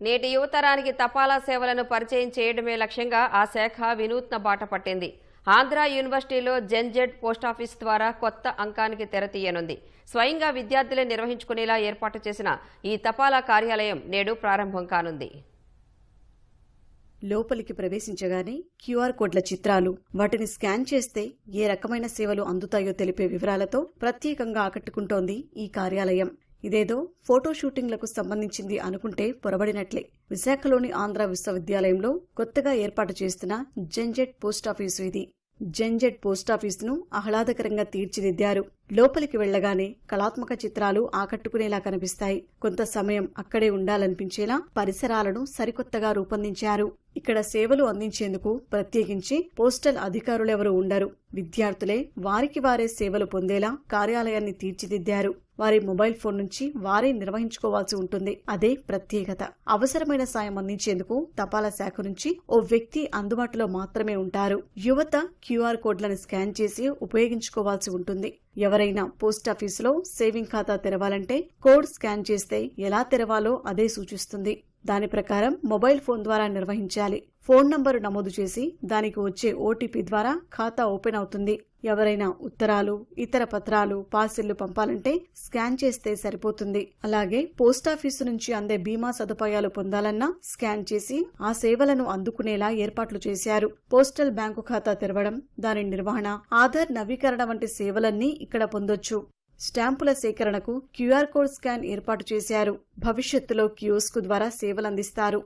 నేటి యువతరానికి తపాలా సేవలను పరిచయం చేయడమే లక్ష్యంగా ఆ శాఖ వినూత్న బాట పట్టింది. ఆంధ్ర యూనివర్సిటీలో జెన్జెడ్ పోస్టాఫీస్ ద్వారా కొత్త అంకానికి తెరతీయనుంది. స్వయంగా విద్యార్థులే నిర్వహించుకునేలా ఏర్పాటు చేసిన ఈ తపాలా కార్యాలయం నేడు ప్రారంభం కానుంది. లోపలికి ప్రవేశించగానే క్యూఆర్ కోడ్ల చిత్రాలు, వాటిని స్కాన్ చేస్తే ఏ రకమైన సేవలు అందుతాయో తెలిపే వివరాలతో ప్రత్యేకంగా ఆకట్టుకుంటోంది ఈ కార్యాలయం. ఇదేదో ఫోటో షూటింగ్లకు సంబంధించింది అనుకుంటే పొరబడినట్లే. విశాఖలోని ఆంధ్ర విశ్వవిద్యాలయంలో కొత్తగా ఏర్పాటు చేస్తున్న జెన్జెడ్ పోస్టాఫీసు ఇది. జెన్జెడ్ పోస్టాఫీసును ఆహ్లాదకరంగా తీర్చిదిద్దారు. లోపలికి వెళ్లగానే కళాత్మక చిత్రాలు ఆకట్టుకునేలా కనిపిస్తాయి. కొంత సమయం అక్కడే ఉండాలనిపించేలా పరిసరాలను సరికొత్తగా రూపొందించారు. ఇక్కడ సేవలు అందించేందుకు ప్రత్యేకించి పోస్టల్ అధికారులెవరూ ఉండరు. విద్యార్థులే వారికి వారే సేవలు పొందేలా కార్యాలయాన్ని తీర్చిదిద్దారు. వారి మొబైల్ ఫోన్ నుంచి వారే నిర్వహించుకోవాల్సి ఉంటుంది. అదే ప్రత్యేకత. అవసరమైన సాయం అందించేందుకు తపాలా శాఖ నుంచి ఓ వ్యక్తి అందుబాటులో మాత్రమే ఉంటారు. యువత క్యూఆర్ కోడ్లను స్కాన్ చేసి ఉపయోగించుకోవాల్సి ఉంటుంది. ఎవరైనా పోస్టాఫీసులో సేవింగ్ ఖాతా తెరవాలంటే కోడ్ స్కాన్ చేస్తే ఎలా తెరవాలో అదే సూచిస్తుంది. దాని ప్రకారం మొబైల్ ఫోన్ ద్వారా నిర్వహించాలి. ఫోన్ నంబరు నమోదు చేసి దానికి వచ్చే ఓటీపీ ద్వారా ఖాతా ఓపెన్ అవుతుంది. ఎవరైనా ఉత్తరాలు, ఇతర పత్రాలు, పార్సిళ్లు పంపాలంటే స్కాన్ చేస్తే సరిపోతుంది. అలాగే పోస్టాఫీసు నుంచి అందే బీమా సదుపాయాలు పొందాలన్నా స్కాన్ చేసి ఆ సేవలను అందుకునేలా ఏర్పాట్లు చేశారు. పోస్టల్ బ్యాంకు ఖాతా తెరవడం, దాని నిర్వహణ, ఆధార్ నవీకరణ వంటి సేవలన్నీ ఇక్కడ పొందొచ్చు. స్టాంపుల సేకరణకు క్యూఆర్ కోడ్ స్కాన్ ఏర్పాటు చేశారు. భవిష్యత్తులో కియోస్క్ ద్వారా సేవలందిస్తారు.